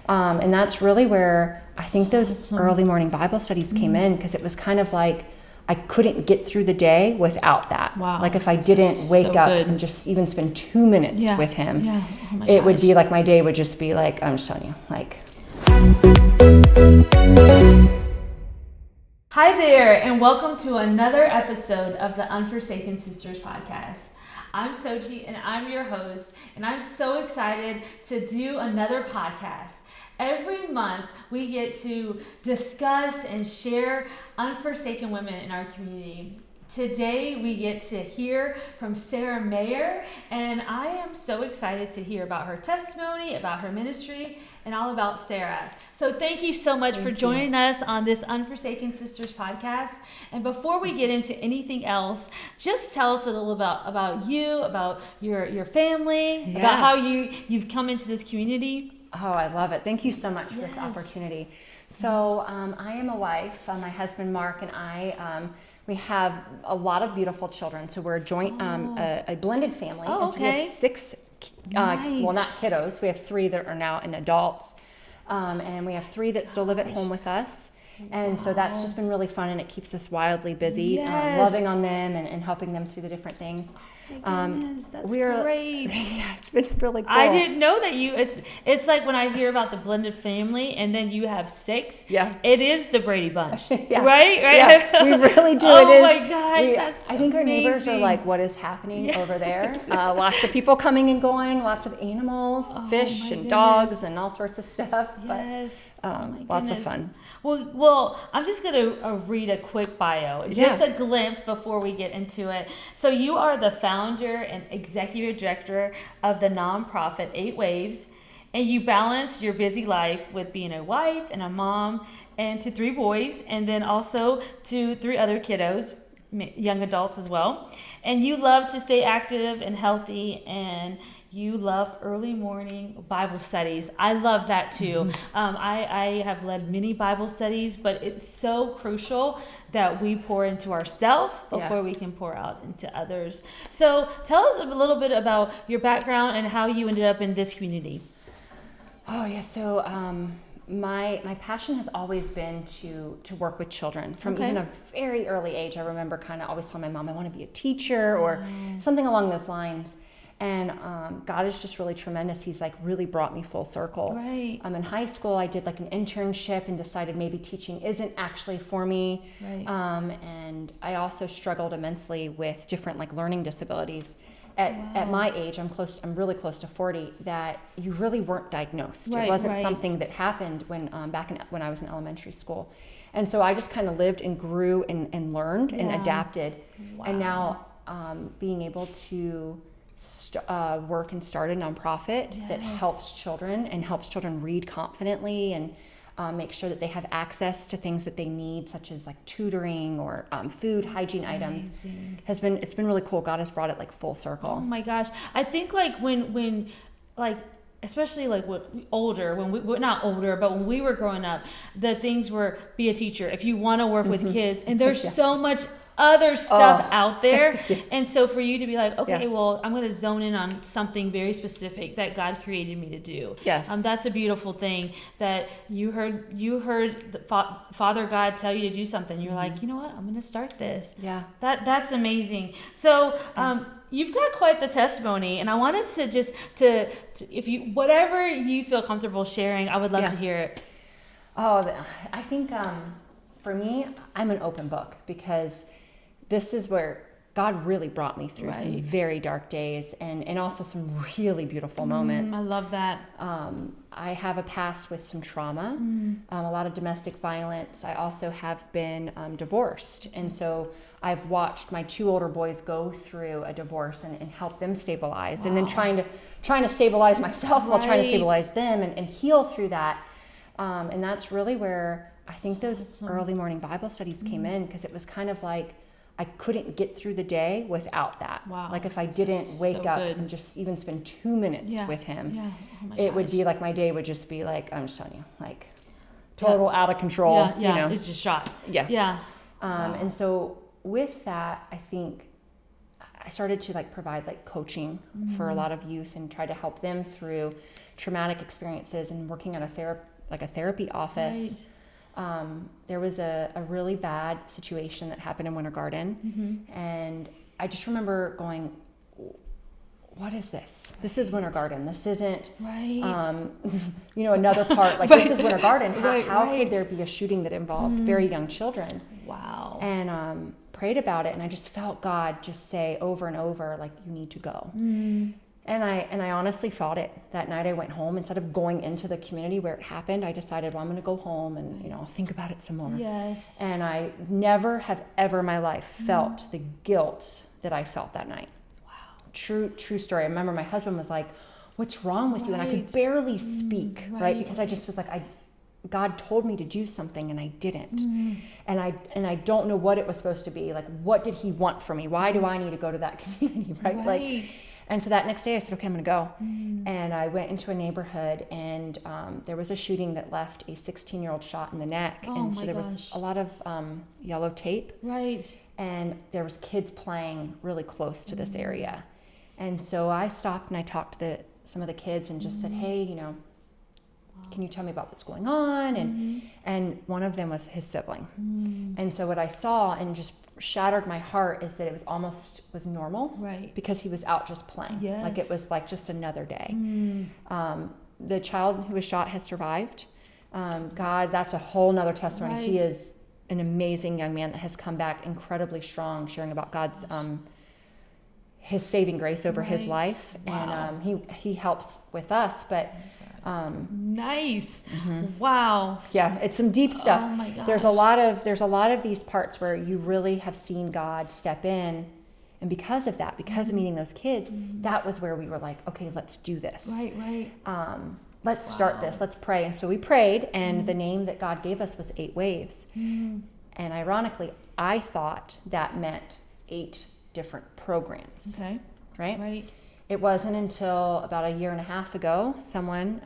And that's really where I think those early morning Bible studies came in, because it was kind of like I couldn't get through the day without that. Wow. Like if I didn't wake up and just even spend 2 minutes with him, it would be like my day would just be like, I'm just telling you, like. Hi there, and welcome to another episode of the Unforsaken Sisters podcast. I'm Sochi, and I'm your host, and I'm so excited to do another podcast. Every month, we get to discuss and share unforsaken women in our community. Today, we get to hear from Sara Meyer, and I am so excited to hear about her testimony, about her ministry, and all about Sara. So thank you so much for joining us on this Unforsaken Sisters podcast. And before we get into anything else, just tell us a little about you, about your family, about how you've come into this community. Oh, I love it. Thank you so much for this opportunity. So I am a wife. My husband, Mark, and I, we have a lot of beautiful children. So we're a joint, a blended family. Oh, okay. We have six, well, not kiddos. We have 3 that are now in adults. And we have 3 that still live at home with us. And so that's just been really fun, and it keeps us wildly busy, loving on them and helping them through the different things. My goodness, that's great. Yeah, it's been really cool. I didn't know that it's like when I hear about the blended family and then you have 6. Yeah. It is the Brady Bunch. Right? Yeah, we really do. Oh my gosh, that's I think our neighbors are like, what is happening over there? Lots of people coming and going, lots of animals, fish and dogs and all sorts of stuff. Yes. But, lots of fun. Well, I'm just going to read a quick bio, just a glimpse before we get into it. So you are the founder and executive director of the nonprofit 8 Waves, and you balance your busy life with being a wife and a mom and to 3 boys, and then also to 3 other kiddos, young adults as well. And you love to stay active and healthy, and you love early morning Bible studies. I love that too. I have led many Bible studies, but it's so crucial that we pour into ourselves before we can pour out into others. So tell us a little bit about your background and how you ended up in this community. Oh yeah, so my passion has always been to work with children from even a very early age. I remember kind of always telling my mom I want to be a teacher or something along those lines. And God is just really tremendous. He's like really brought me full circle. Right. In high school, I did like an internship and decided maybe teaching isn't actually for me. Right. And I also struggled immensely with different like learning disabilities. At my age, I'm really close to 40, that you really weren't diagnosed. It wasn't something that happened when when I was in elementary school. And so I just kind of lived and grew and learned and adapted. Wow. And now being able to work and start a nonprofit that helps children and helps children read confidently and make sure that they have access to things that they need, such as like tutoring or food, hygiene items. It's been really cool. God has brought it like full circle. Oh my gosh. I think like when like, especially like we're not older, but when we were growing up, the things were be a teacher if you want to work with kids, and there's so much other stuff out there. And so for you to be like, okay, well, I'm going to zone in on something very specific that God created me to do. Yes. That's a beautiful thing that you heard the Father God tell you to do something. You're like, you know what? I'm going to start this. Yeah. That's amazing. So, you've got quite the testimony, and I want us to just to if you whatever you feel comfortable sharing, I would love to hear it. Oh, I think for me, I'm an open book, because this is where God really brought me through some very dark days and also some really beautiful moments. I love that. I have a past with some trauma, a lot of domestic violence. I also have been divorced. And so I've watched my 2 older boys go through a divorce and help them stabilize. And then trying to stabilize myself while trying to stabilize them and heal through that. And that's really where I think those early morning Bible studies came in, because it was kind of like I couldn't get through the day without that. Wow. Like if I didn't wake up and just even spend 2 minutes with him, it would be like my day would just be like, I'm just telling you, like total out of control. You know? It's just shot. And so with that, I think I started to like provide like coaching for a lot of youth and try to help them through traumatic experiences and working at a therapy office. There was a really bad situation that happened in Winter Garden, and I just remember going, what is this? This is Winter Garden. This isn't, another part. Like, this is Winter Garden. How could there be a shooting that involved very young children? Wow. And prayed about it, and I just felt God just say over and over, like, you need to go. And I honestly felt it. That night I went home. Instead of going into the community where it happened, I decided, well, I'm going to go home and, I'll think about it some more. Yes. And I never have ever in my life felt the guilt that I felt that night. True story. I remember my husband was like, what's wrong with you? And I could barely speak, right? Because I just was like, God told me to do something and I didn't. And I don't know what it was supposed to be. Like, what did he want from me? Why do I need to go to that community, right? Like, and so that next day I said, okay, I'm going to go. And I went into a neighborhood, and there was a shooting that left a 16-year-old shot in the neck. And so there was a lot of yellow tape. Right. And there was kids playing really close to this area. And so I stopped and I talked to some of the kids and just said, hey, can you tell me about what's going on? And one of them was his sibling. And so what I saw and just shattered my heart is that it was normal. Right. Because he was out just playing. Yes. Like, it was like just another day. The child who was shot has survived. God, that's a whole nother testimony. Right. He is an amazing young man that has come back incredibly strong, sharing about God's his saving grace over his life. Wow. And he helps with us, but nice. Wow. Yeah, it's some deep stuff. Oh my gosh. There's a lot of these parts where you really have seen God step in, and because of that, because of meeting those kids, that was where we were like, okay, let's do this. Right. Let's start this. Let's pray. And so we prayed, and the name that God gave us was 8 Waves. And ironically, I thought that meant 8 different programs. Okay. Right. It wasn't until about a year and a half ago, someone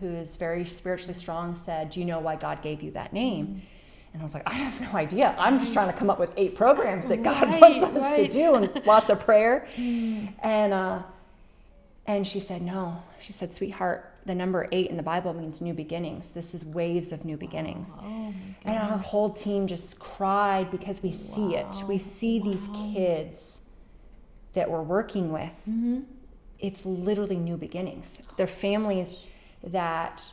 who is very spiritually strong said, do you know why God gave you that name? And I was like, I have no idea. I'm just trying to come up with 8 programs that God wants us to do, and lots of prayer. And she said, no. She said, sweetheart, the number 8 in the Bible means new beginnings. This is waves of new beginnings. And our whole team just cried because we see it. We see these kids that we're working with. It's literally new beginnings. Their families that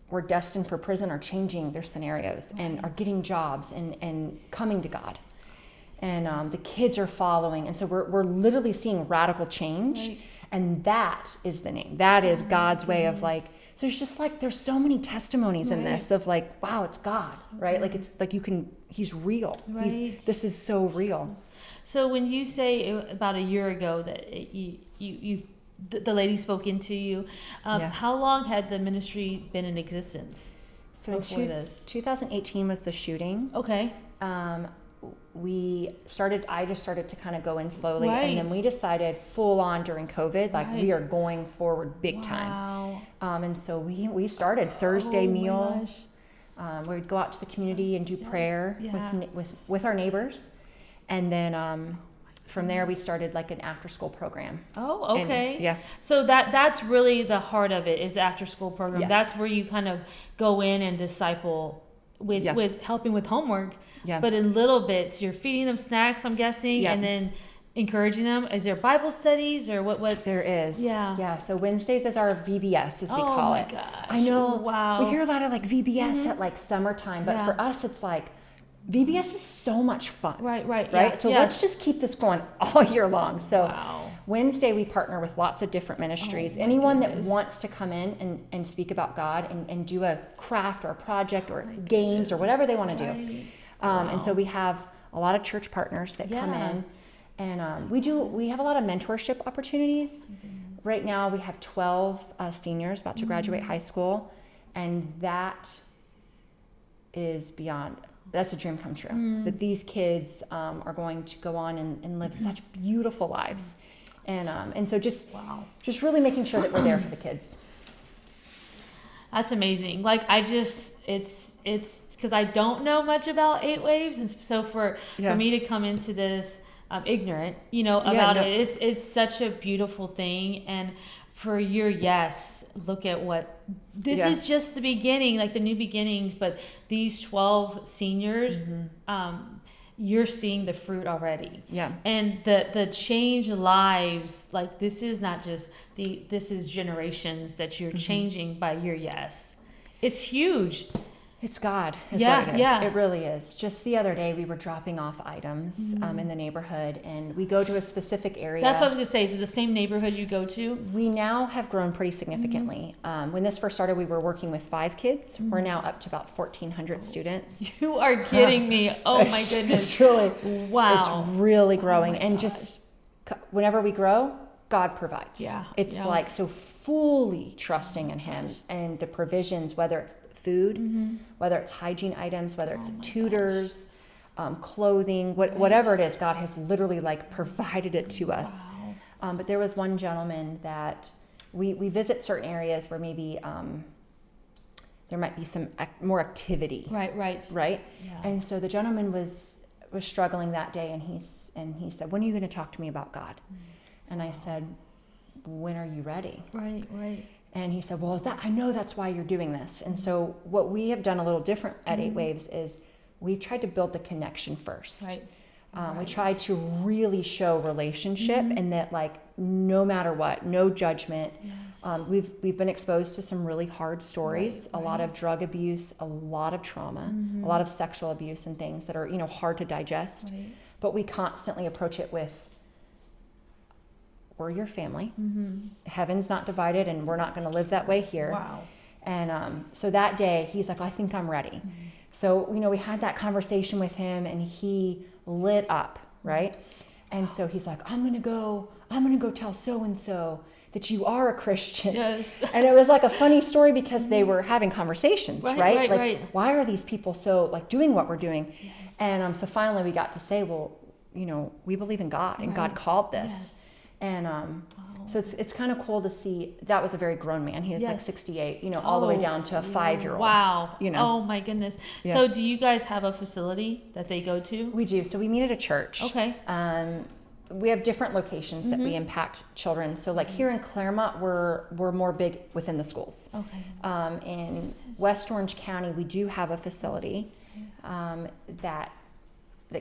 were destined for prison are changing their scenarios and are getting jobs and coming to God. And the kids are following. And so we're literally seeing radical change. And that is the name. That is God's way of like, so it's just like, there's so many testimonies in this of like, wow, it's God, right? Like, it's like he's real. This is so real. So when you say about a year ago that the lady spoke into you, how long had the ministry been in existence? So in 2018 was the shooting. Okay. I just started to kind of go in slowly, and then we decided full on during COVID, like we are going forward big time. And so we started Thursday meals. We'd go out to the community and do prayer with our neighbors. And then from there we started like an after school program. Oh, okay. And, so that's really the heart of it, is the after school program. Yes. That's where you kind of go in and disciple with helping with homework. But in little bits, you're feeding them snacks, I'm guessing, and then encouraging them. Is there Bible studies or what? There is. Yeah. So Wednesdays is our VBS, as we call it. Oh my gosh. I know. Wow. We hear a lot of like VBS at like summertime, but for us it's like VBS is so much fun. Right. Yeah. So let's just keep this going all year long. So Wednesday we partner with lots of different ministries. Anyone that wants to come in and speak about God and do a craft or a project or games or whatever they want to do. And so we have a lot of church partners that come in, and we have a lot of mentorship opportunities. Right now we have 12 seniors about to graduate high school, and that is that's a dream come true. That these kids are going to go on and live such beautiful lives. And so just really making sure that we're there for the kids. That's amazing. Like, it's because I don't know much about 8 Waves, and so for me to come into this ignorant, about it. It's such a beautiful thing. And for your yes, look at what this is just the beginning, like the new beginnings. But these 12 seniors, you're seeing the fruit already. Yeah. And the changed lives, like this is not just this is generations that you're changing by your yes. It's huge. It's God, is what it is. It really is. Just the other day, we were dropping off items in the neighborhood, and we go to a specific area. That's what I was going to say. Is it the same neighborhood you go to? We now have grown pretty significantly. When this first started, we were working with 5 kids. We're now up to about 1,400 students. You are kidding me. Oh, my goodness. It's really, wow. It's really growing. Oh and just whenever we grow, God provides. Yeah. It's like so fully trusting in Him and the provisions, whether it's food, whether it's hygiene items, whether it's tutors, clothing, whatever it is, God has literally like provided it to us. But there was one gentleman that we visit certain areas where maybe there might be some more activity. Right. Yeah. And so the gentleman was struggling that day, and he said, "When are you going to talk to me about God?" And I said, "When are you ready?" Right. And he said, "Well, I know that's why you're doing this." And so what we have done a little different at 8 Waves is we've tried to build the connection first. We tried to really show relationship, and that like no matter what, no judgment. We've been exposed to some really hard stories, a lot of drug abuse, a lot of trauma, a lot of sexual abuse and things that are hard to digest. But we constantly approach it with, we're your family. Heaven's not divided, and we're not going to live that way here. Wow. And so that day, he's like, "I think I'm ready." So, we had that conversation with him, and he lit up, right? And so he's like, I'm going to go tell so-and-so that you are a Christian. Yes. And it was like a funny story because they were having conversations, right? Right. Why are these people so like doing what we're doing? Yes. And so finally we got to say, well, we believe in God, and God called this. Yes. And so it's kind of cool to see. That was a very grown man. He was like 68, all the way down to a 5-year-old. Wow. Oh my goodness. Yeah. So do you guys have a facility that they go to? We do. So we meet at a church. Okay. We have different locations that we impact children. So like here in Claremont, we're more big within the schools. Okay. In West Orange County, we do have a facility that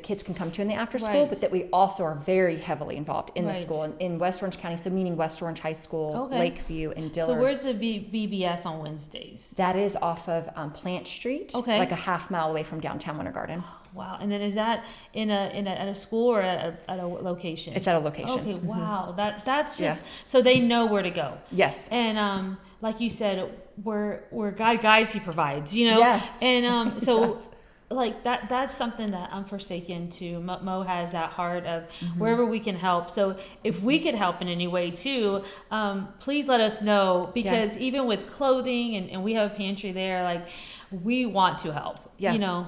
kids can come to in the after school, but that we also are very heavily involved in the school in West Orange County. So meaning West Orange High School, Lakeview, and Dillard. So where's the VBS on Wednesdays? That is off of Plant Street, like a half mile away from downtown Winter Garden. Wow. And then is that at a school or at a location? It's at a location. Okay. Wow. That's just so they know where to go. Yes. And like you said, where God guides, He provides. Yes. And so. Like that's something that Unforsaken too. Mo has that heart of wherever we can help. So if we could help in any way too, please let us know, because even with clothing and we have a pantry there, like we want to help.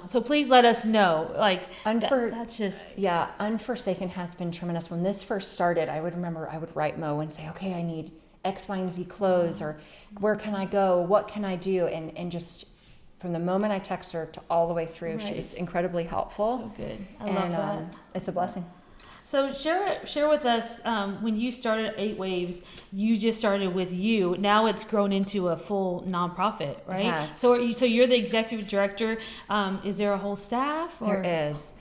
So please let us know. Like that's just Unforsaken has been tremendous. When this first started, I would remember I would write Mo and say, okay, I need X, Y, and Z clothes, or where can I go? What can I do? And just from the moment I text her to all the way through, she's incredibly helpful. So good. I love that. It's a blessing. So share with us, when you started 8 Waves, you just started with you. Now it's grown into a full nonprofit, right? Yes. So you're the executive director. Is there a whole staff? Or? There is.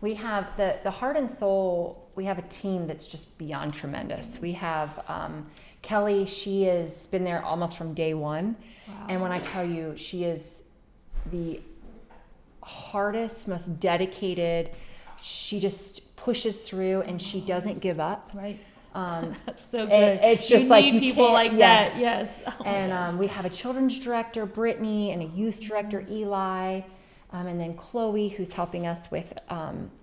We have the heart and soul. We have a team that's just beyond tremendous. We have Kelly. She has been there almost from day one. Wow. And when I tell you, she is the hardest, most dedicated. She just pushes through, and she doesn't give up. Right. That's so good. It's just you like need you people like that. Yes. Oh and we have a children's director, Brittany, and a youth director, Eli, and then Chloe, who's helping us with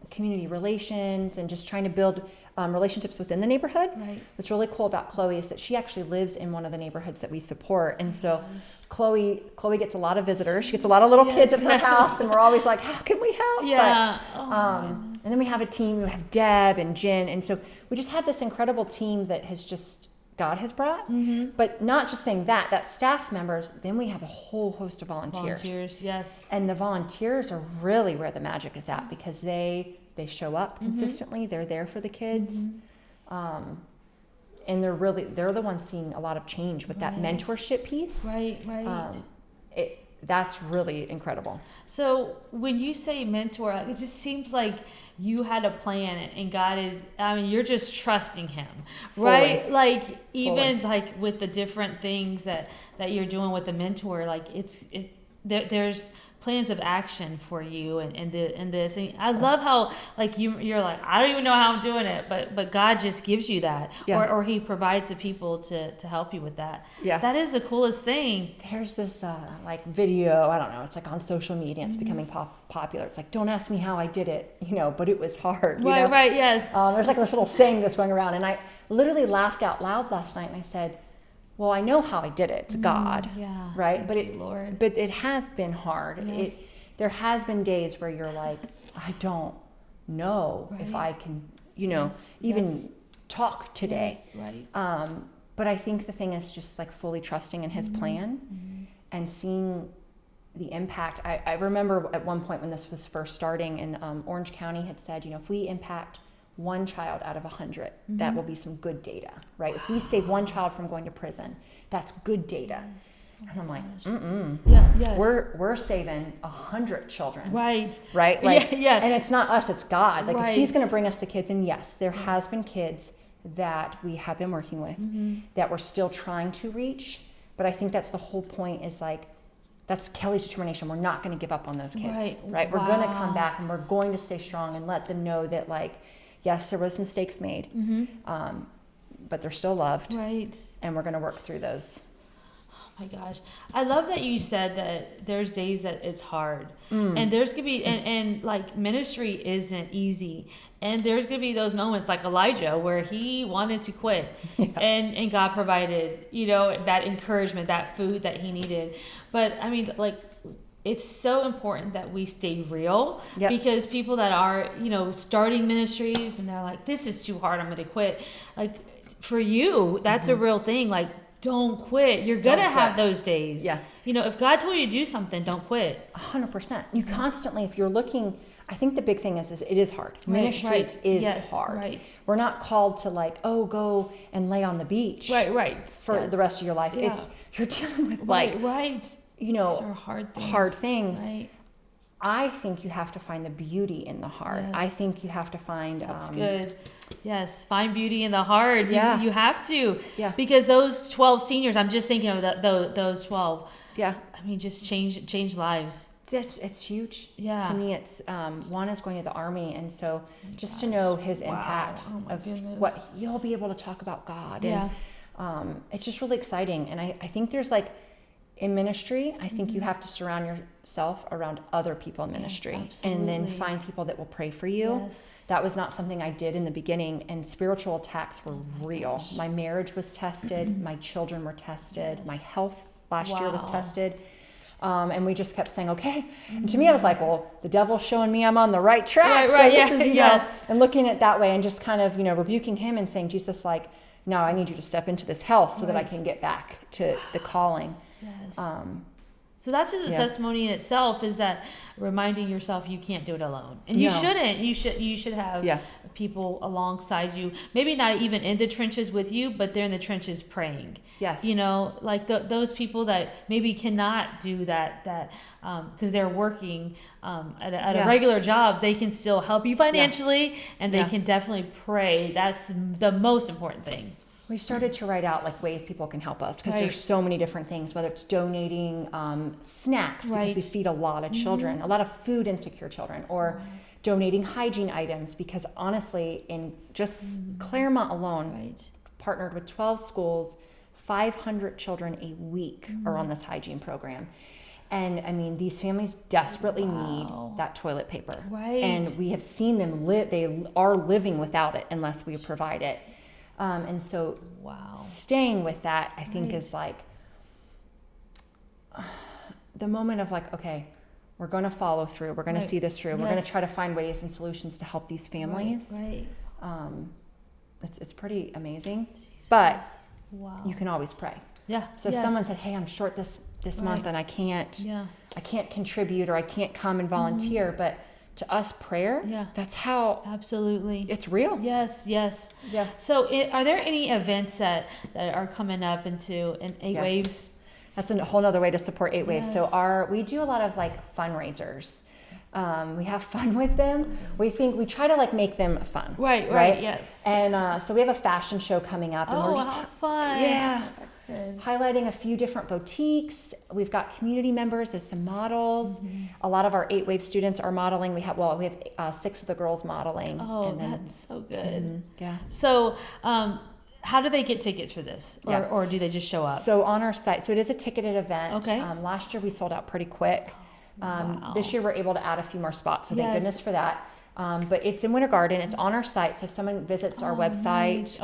community relations and just trying to build relationships within the neighborhood. Right. What's really cool about Chloe is that she actually lives in one of the neighborhoods that we support, and so Chloe gets a lot of visitors. She gets a lot of little kids at her house, and we're always like, how can we help? Yeah. And then we have a team. We have Deb and Jen, and so we just have this incredible team that has just God has brought. But not just saying that staff members. Then we have a whole host of volunteers. Yes. And the volunteers are really where the magic is at, because they they show up consistently. They're there for the kids. And they're the ones seeing a lot of change with that mentorship piece. Right. That's really incredible. So when you say mentor, it just seems like you had a plan, and God is, you're just trusting him, right? Fully. Like even like with the different things that you're doing with the mentor, like there's plans of action for you and this. And I love how like you're like, I don't even know how I'm doing it, but God just gives you that, or he provides the people to help you with that. Yeah, that is the coolest thing. There's this like video, I don't know, it's like on social media, it's becoming popular. It's like, don't ask me how I did it, but it was hard. Right, yes. There's like this little saying that's going around, and I literally laughed out loud last night, and I said, well, I know how I did it. It's God, right? But it has been hard. Yes. There has been days where you're like, I don't know if I can, even talk today. Yes, right. But I think the thing is just like fully trusting in his plan and seeing the impact. I remember at one point when this was first starting, and Orange County had said, if we impact one child out of 100, that will be some good data, right? Wow. If we save one child from going to prison, that's good data. Yes. And I'm like, we're saving 100 children, right? Like, and it's not us, it's God. Like if he's going to bring us the kids, and yes, there has been kids that we have been working with that we're still trying to reach, but I think that's the whole point, is like, that's Kelly's determination. We're not going to give up on those kids, right? Wow. We're going to come back, and we're going to stay strong and let them know that, like, yes, there was mistakes made, but they're still loved, right? And we're going to work through those. Oh my gosh, I love that you said that there's days that it's hard, and there's gonna be and like ministry isn't easy, and there's gonna be those moments like Elijah where he wanted to quit, and God provided that encouragement, that food that he needed. But like, it's so important that we stay real, because people that are, starting ministries and they're like, this is too hard, I'm going to quit. Like for you, that's a real thing. Like, don't quit. You're going to have those days. Yeah. If God told you to do something, don't quit. 100%. You constantly, if you're looking, I think the big thing is it is hard. Ministry is hard. Right. We're not called to like, go and lay on the beach. Right. For the rest of your life. Yeah. You're dealing with like, these are hard things. Right. I think you have to find the beauty in the hard. Yes. I think you have to find... That's good. Yes, find beauty in the hard. Yeah. You have to. Yeah. Because those 12 seniors, I'm just thinking of those 12. Yeah. Just change lives. It's huge. Yeah. To me, it's one is going to the Army, and so just to know his impact of what you'll be able to talk about God. And it's just really exciting. And I think there's like... in ministry, I think you have to surround yourself around other people in ministry, and then find people that will pray for you. Yes. That was not something I did in the beginning, and spiritual attacks were real. My marriage was tested. My children were tested. My health last year was tested. And we just kept saying, okay. And to me, I was like, well, the devil's showing me I'm on the right track. Right, so this is, and looking at it that way, and just kind of, rebuking him and saying, Jesus, like, no, I need you to step into this health so that I can get back to the calling. Yes. So that's just a testimony in itself, is that reminding yourself you can't do it alone. And you shouldn't. You should have people alongside you, maybe not even in the trenches with you, but they're in the trenches praying. Yes. Like those people that maybe cannot do that because they're working at a regular job, they can still help you financially, and they can definitely pray. That's the most important thing. We started to write out like ways people can help us, because there's so many different things, whether it's donating snacks, because we feed a lot of children, a lot of food insecure children, or donating hygiene items, because honestly, in just Claremont alone, partnered with 12 schools, 500 children a week are on this hygiene program. And these families desperately need that toilet paper. Right. And we have seen them they are living without it unless we provide it. And so staying with that, I think, is like the moment of like, okay, we're going to follow through. We're going to see this through. We're going to try to find ways and solutions to help these families. It's pretty amazing. Jesus. But you can always pray. Yeah. So if someone said, hey, I'm short this month and I can't contribute, or I can't come and volunteer, but to us, prayer, that's how absolutely it's real. Yes. Yeah. So are there any events that are coming up in 8 Waves? That's a whole nother way to support 8 Waves. So we do a lot of like fundraisers. We have fun with them. We try to like make them fun. Right. Yes. And so we have a fashion show coming up, and we're just how fun. Yeah, that's good. Highlighting a few different boutiques. We've got community members as some models. A lot of our 8 Wave students are modeling. We have 6 of the girls modeling. Oh, that's so good. Yeah. So, how do they get tickets for this, or do they just show up? So on our site, so it is a ticketed event. Okay. Last year we sold out pretty quick. Wow. This year we're able to add a few more spots, so thank goodness for that. But it's in Winter Garden. It's on our site, so if someone visits our website,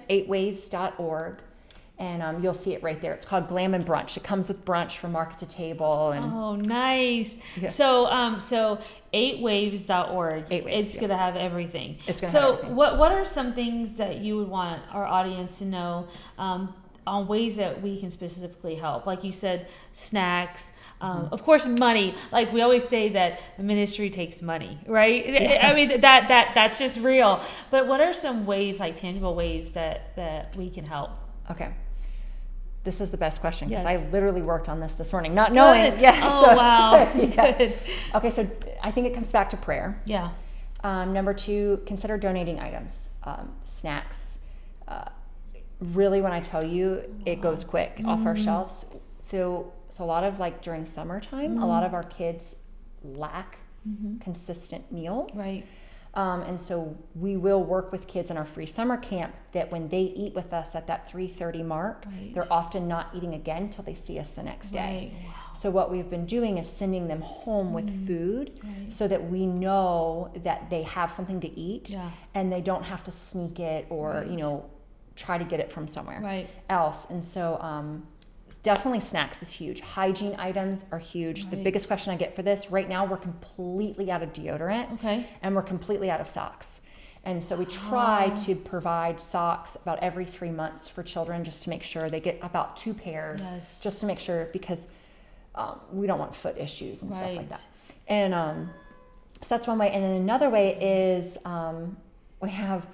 8waves.org, and you'll see it right there. It's called Glam and Brunch. It comes with brunch from market to table. And oh, nice. Yeah. So 8waves.org. 8 Waves, it's gonna have everything. It's gonna have everything. What are some things that you would want our audience to know on ways that we can specifically help? Like you said, snacks, of course, money. Like we always say that ministry takes money, right? Yeah. I mean, that's just real. But what are some ways, like tangible ways that we can help? Okay. This is the best question because Yes. I literally worked on this morning, not knowing. Yeah. Oh, so wow. Good. Okay, so I think it comes back to prayer. Yeah. Number 2, consider donating items, snacks. Really, when I tell you, it goes quick off our shelves. So a lot of like during summertime, a lot of our kids lack consistent meals. Right. And so we will work with kids in our free summer camp that when they eat with us at that 3:30 mark, they're often not eating again till they see us the next day. Right. Wow. So what we've been doing is sending them home with food so that we know that they have something to eat and they don't have to sneak it or, try to get it from somewhere else. And so definitely snacks is huge. Hygiene items are huge. The biggest question I get for this, right now we're completely out of deodorant and we're completely out of socks. And so we try to provide socks about every 3 months for children just to make sure they get about 2 pairs, just to make sure, because we don't want foot issues and stuff like that. And so that's one way. And then another way is we have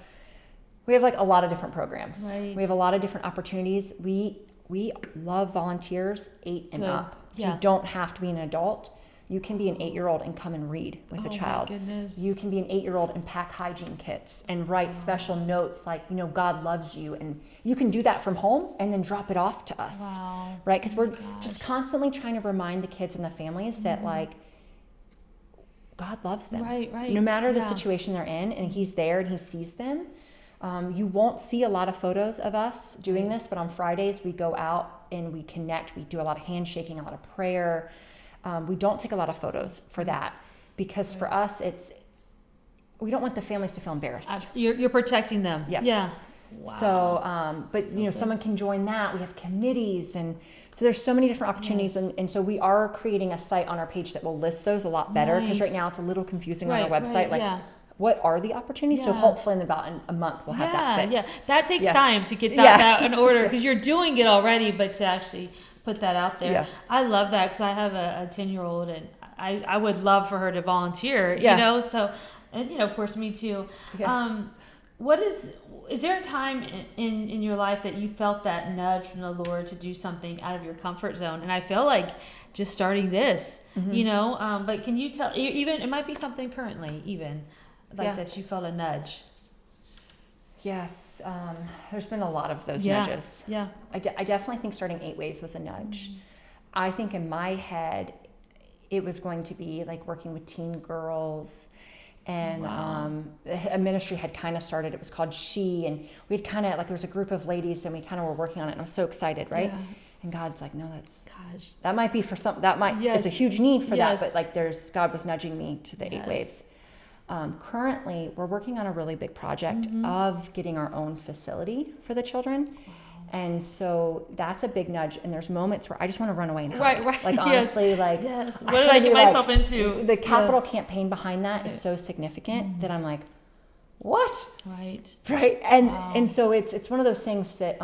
like a lot of different programs. We have a lot of different opportunities. We love volunteers 8 and up. So you don't have to be an adult. You can be an 8-year-old and come and read with a child. You can be an 8-year-old and pack hygiene kits and write special notes like, God loves you. And you can do that from home and then drop it off to us. Right? Because we're just constantly trying to remind the kids and the families that like, God loves them. No matter the situation they're in, and He's there and He sees them. You won't see a lot of photos of us doing this, but on Fridays we go out and we connect. We do a lot of handshaking, a lot of prayer. We don't take a lot of photos for that because for us we don't want the families to feel embarrassed. You're protecting them. Yeah. Wow. So, but someone can join that. We have committees, and so there's so many different opportunities, and so we are creating a site on our page that will list those a lot better because right now it's a little confusing on our website. What are the opportunities? So hopefully in about a month we'll have that fixed. Yeah, that takes time to get that in order because you're doing it already, but to actually put that out there. I love that because I have a 10-year-old and I would love for her to volunteer, so, and of course me too. Is there a time in your life that you felt that nudge from the Lord to do something out of your comfort zone? And I feel like just starting this, but can you tell, even, it might be something currently even, that you felt a nudge. Yes, there's been a lot of those nudges. I definitely think starting 8 Waves was a nudge. I think in my head, it was going to be like working with teen girls, and a ministry had kind of started. It was called She, and we had kind of like there was a group of ladies, and we kind of were working on it. And I was so excited, right? And God's like, no, that might be for some. That might it's a huge need for that, but like God was nudging me to the 8 Waves. Currently, we're working on a really big project of getting our own facility for the children. And so that's a big nudge. And there's moments where I just want to run away and hide. Like, honestly, what did I get myself into? The capital campaign behind that is so significant that I'm like, what? Right. And so it's one of those things that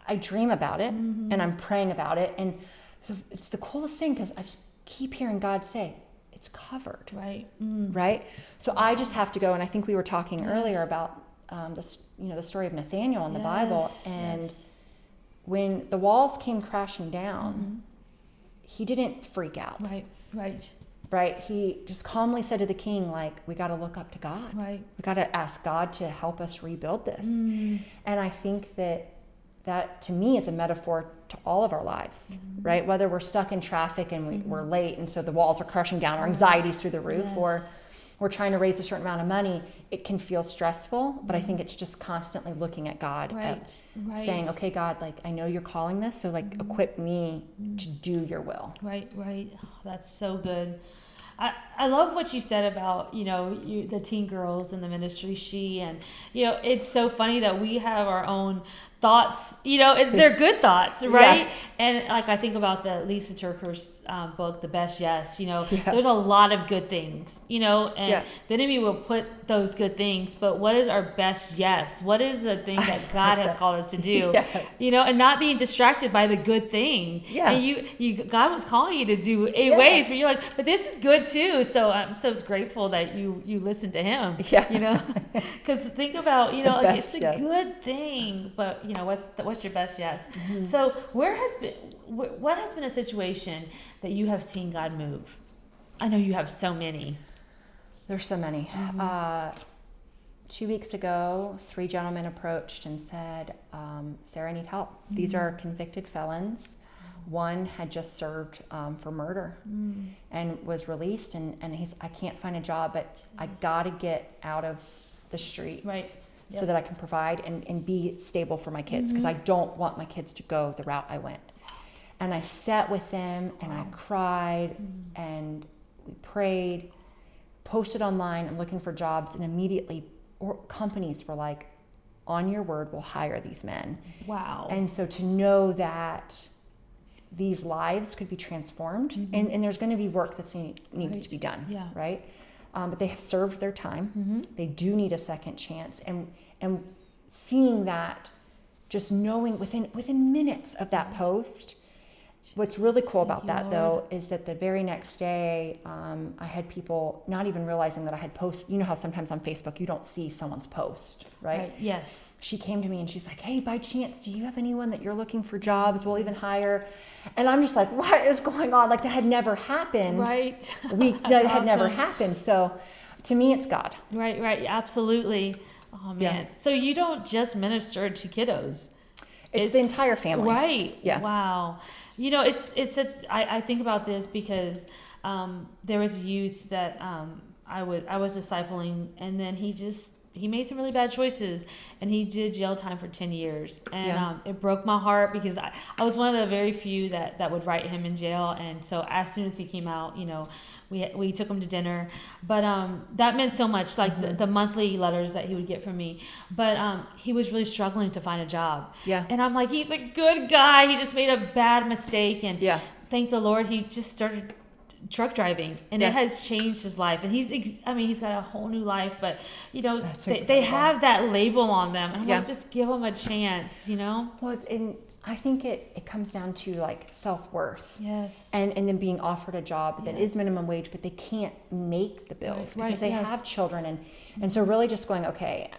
I dream about it and I'm praying about it. And so it's the coolest thing because I just keep hearing God say, it's covered. Right. Right. So I just have to go. And I think we were talking earlier about the story of Nathaniel in the Bible. And when the walls came crashing down, he didn't freak out. Right. He just calmly said to the king, like, we got to look up to God. Right. We got to ask God to help us rebuild this. And I think that to me is a metaphor to all of our lives, right? Whether we're stuck in traffic and we're late and so the walls are crashing down, our anxiety's through the roof, or we're trying to raise a certain amount of money, it can feel stressful, but I think it's just constantly looking at God, saying, okay, God, like, I know you're calling this, so like equip me to do your will. Right. Oh, that's so good. I love what you said about, the teen girls in the ministry, and, it's so funny that we have our own thoughts, they're good thoughts, right? Yeah. And like, I think about the Lisa Turker's book, The Best Yes, there's a lot of good things, and the enemy will put those good things, but what is our best yes? What is the thing that God has called us to do? And not being distracted by the good thing. Yeah. And God was calling you to do 8 ways, but you're like, but this is good too. So I'm so grateful that you listen to him, because think about, like, it's a good thing, but what's your best yes? So what has been a situation that you have seen God move? I know you have so many. There's so many. 2 weeks ago, 3 gentlemen approached and said, Sarah, I need help. These are convicted felons. One had just served for murder and was released, and I can't find a job, but I got to get out of the streets so that I can provide and be stable for my kids, because I don't want my kids to go the route I went. And I sat with them and I cried and we prayed, posted online, I'm looking for jobs, and immediately companies were like, on your word, we'll hire these men. Wow. And so to know that these lives could be transformed, and there's going to be work that's needed to be done, right? But they have served their time. They do need a second chance, and seeing that, just knowing within minutes of that post. What's really cool about that, though, is that the very next day, I had people not even realizing that I had posted. You know how sometimes on Facebook you don't see someone's post, right? Yes. She came to me and she's like, hey, by chance, do you have anyone that you're looking for jobs? We'll even hire. And I'm just like, what is going on? Like, that had never happened. Right. That had never happened. So to me, it's God. Right. Absolutely. Oh, man. So you don't just minister to kiddos. It's the entire family. Right. Yeah. Wow. It's such, I think about this because there was a youth that I was discipling, and then he made some really bad choices, and he did jail time for 10 years. And it broke my heart, because I was one of the very few that would write him in jail. And so as soon as he came out, we took him to dinner. But that meant so much, like the monthly letters that he would get from me. But he was really struggling to find a job. Yeah. And I'm like, he's a good guy. He just made a bad mistake. And thank the Lord, he just started truck driving, and it has changed his life. And he's got a whole new life. But they have that label on them, and I'm like, just give them a chance. Well, I think it comes down to like self-worth. Yes. And then being offered a job that is minimum wage, but they can't make the bills because they have children, and so really just going, okay,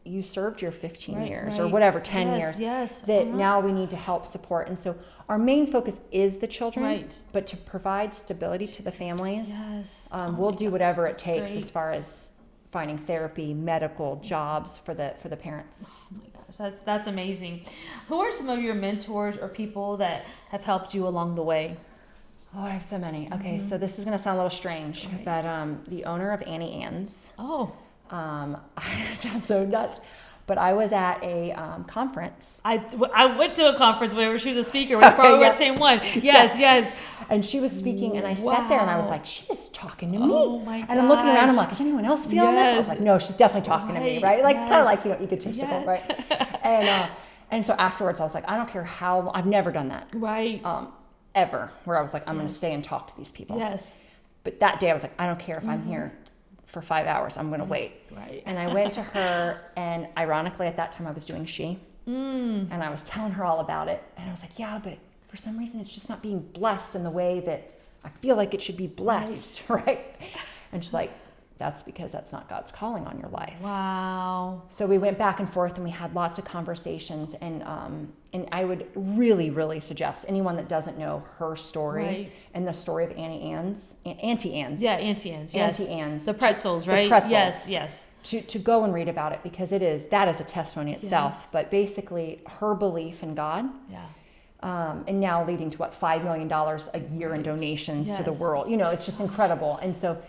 you served your 15 years or whatever, 10 years. Yes. That now we need to help support. And so our main focus is the children, but to provide stability to the families, we'll do whatever it takes as far as finding therapy, medical, jobs for the parents. Oh my gosh, that's amazing. Who are some of your mentors or people that have helped you along the way? Oh, I have so many. Okay, so this is going to sound a little strange, but the owner of Annie Ann's. Oh. It sounds so nuts, but I was at a conference. I went to a conference where she was a speaker. We probably went the same one. Yes. And she was speaking, and I sat there and I was like, she is talking to me. Oh my gosh. And I'm looking around, I'm like, is anyone else feeling this? I was like, no, she's definitely talking to me, right? Like kind of like, egotistical, right? And so afterwards I was like, I don't care how, I've never done that. Right. Ever, where I was like, I'm going to stay and talk to these people. Yes. But that day I was like, I don't care if I'm here for 5 hours, I'm going to wait. Right. And I went to her, and ironically at that time I was doing She, and I was telling her all about it, and I was like, yeah, but for some reason it's just not being blessed in the way that I feel like it should be blessed, right? And she's like, that's because that's not God's calling on your life. Wow. So we went back and forth and we had lots of conversations, and I would really, really suggest anyone that doesn't know her story and the story of Auntie Anne's. Yeah, Auntie Anne's. Yes. Auntie Anne's. The pretzels, right? The pretzels. Yes. To go and read about it, because that is a testimony itself. Yes. But basically, her belief in God. Yeah. And now leading to $5 million a year in donations to the world. It's just incredible. And so,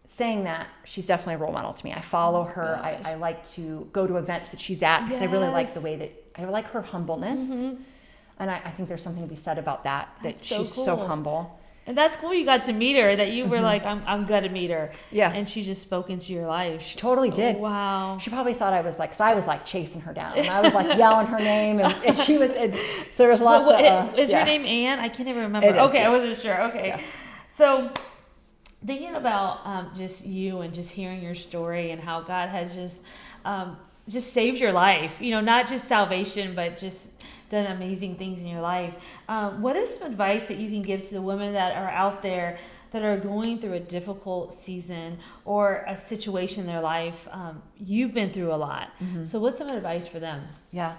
saying that, she's definitely a role model to me. I follow her. I like to go to events that she's at, because I really like the way that I like her humbleness. And I think there's something to be said about that she's so humble. And that's cool. You got to meet her, that you were like, I'm going to meet her. Yeah. And she just spoke into your life. She totally did. Wow. She probably thought I was like, because I was like chasing her down. And I was like yelling her name. And she was, so there was lots of. Is her name Anne? I can't even remember. It is, I wasn't sure. Okay. Yeah. So thinking about just you and just hearing your story and how God has just saved your life, not just salvation, but just done amazing things in your life. What is some advice that you can give to the women that are out there that are going through a difficult season or a situation in their life? You've been through a lot. So what's some advice for them? Yeah.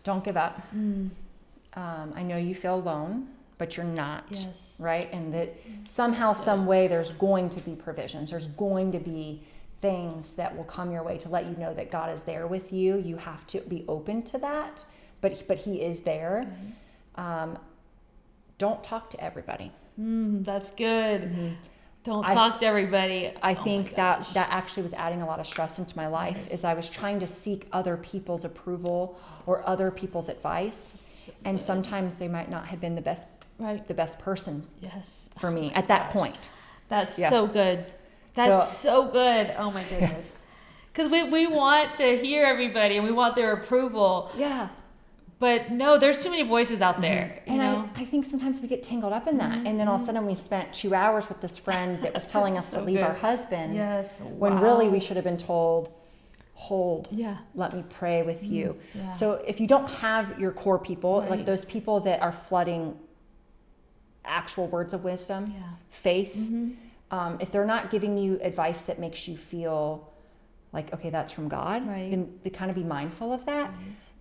Don't give up. I know you feel alone, but you're not. Yes. Right? And that somehow, some way, there's going to be provisions. There's going to be things that will come your way to let you know that God is there with you. You have to be open to that, but he is there. Don't talk to everybody. That's good. Don't talk to everybody. I think that actually was adding a lot of stress into my life, as I was trying to seek other people's approval or other people's advice. And sometimes they might not have been the best person for me at that point. That's so good. That's so good. Oh my goodness. Because we want to hear everybody and we want their approval. Yeah. But no, there's too many voices out there. And I think sometimes we get tangled up in that. And then all of a sudden we spent 2 hours with this friend that was telling us to leave our husband. Yes. When really we should have been told, hold, Yeah. let me pray with you. Yeah. So if you don't have your core people, like those people that are flooding actual words of wisdom, faith, if they're not giving you advice that makes you feel like, okay, that's from God, then kind of be mindful of that.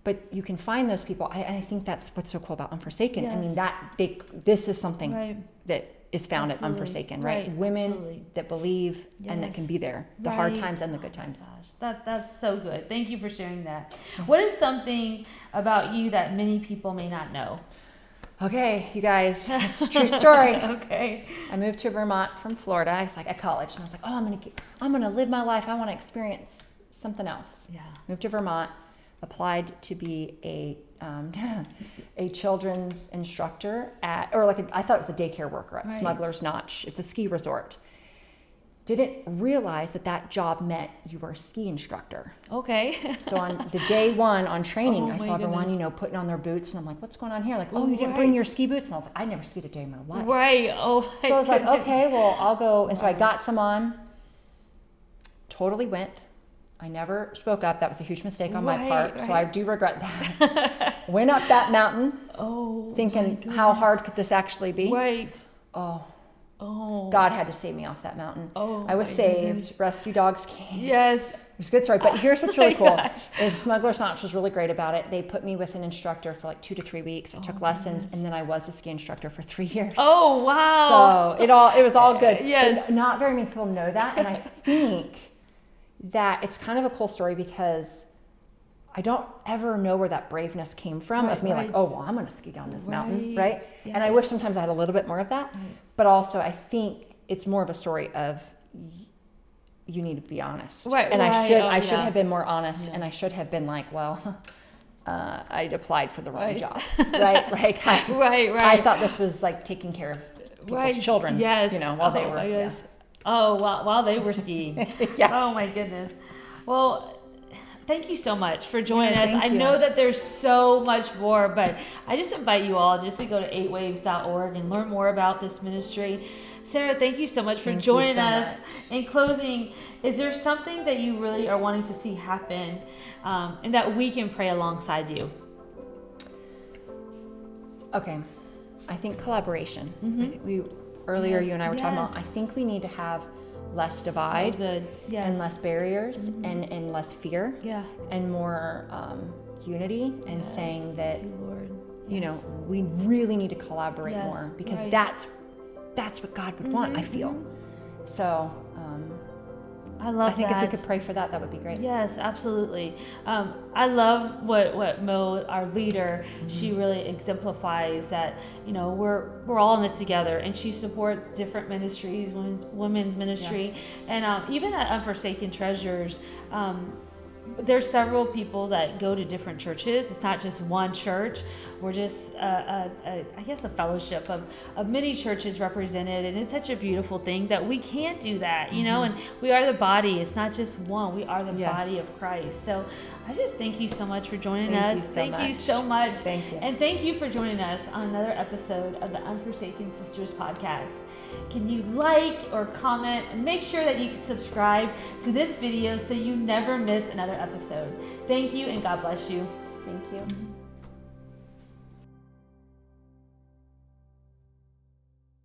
But you can find those people. I think that's what's so cool about Unforsaken. Yes. I mean, this is something that is found at Unforsaken, right? Women that believe and that can be there, the hard times and the good times. That's so good. Thank you for sharing that. What is something about you that many people may not know? Okay, you guys, it's a true story. Okay. I moved to Vermont from Florida. I was like at college, and I was like, oh, I'm gonna live my life. I want to experience something else. Yeah. Moved to Vermont, applied to be a children's instructor I thought it was a daycare worker at Smuggler's Notch. It's a ski resort. Didn't realize that job meant you were a ski instructor. Okay. So on the day one on training, I saw everyone, putting on their boots, and I'm like, what's going on here? Like, you didn't bring your ski boots? And I was like, I never skied a day in my life. Right. Oh, so I was like, okay, well, I'll go. And so I got some on, totally went. I never spoke up. That was a huge mistake on my part. So I do regret that. Went up that mountain, thinking, how hard could this actually be? Right. Oh, God had to save me off that mountain. I was saved. Rescue dogs came. Yes. It was a good story. But here's what's really cool is Smuggler's Notch was really great about it. They put me with an instructor for like 2 to 3 weeks. I took lessons, and then I was a ski instructor for 3 years. Oh, wow. So it was all good. Yes. But not very many people know that. And I think that it's kind of a cool story because I don't ever know where that braveness came from of me like, I'm going to ski down this mountain, right? Yes. And I wish sometimes I had a little bit more of that. But also I think it's more of a story of you need to be honest. Right. And I should have been more honest, and I should have been like, well, I applied for the wrong job, right? Like, I thought this was like taking care of people's children, while they were. While they were skiing. Oh my goodness. Well, thank you so much for joining us. I know that there's so much more, but I just invite you all just to go to 8waves.org and learn more about this ministry. Sarah, thank you so much for joining us. In closing, is there something that you really are wanting to see happen and that we can pray alongside you? Okay. I think collaboration. I think earlier you and I were talking about, I think we need to have less divide and less barriers and less fear and more unity and saying that, you know, we really need to collaborate more because that's what God would want, I feel. So I think if we could pray for that, that would be great. Yes, absolutely. I love what Mo, our leader, she really exemplifies that, you know, we're all in this together, and she supports different ministries, women's ministry, and even at Unforsaken Treasures, there's several people that go to different churches. It's not just one church. We're just, I guess, a fellowship of many churches represented. And it's such a beautiful thing that we can do that, you know, and we are the body. It's not just one. We are the body of Christ. So I just thank you so much for joining us. Thank you so much. Thank you. And thank you for joining us on another episode of the Unforsaken Sisters podcast. Can you like or comment, and make sure that you can subscribe to this video so you never miss another episode. Thank you, and God bless you. Thank you.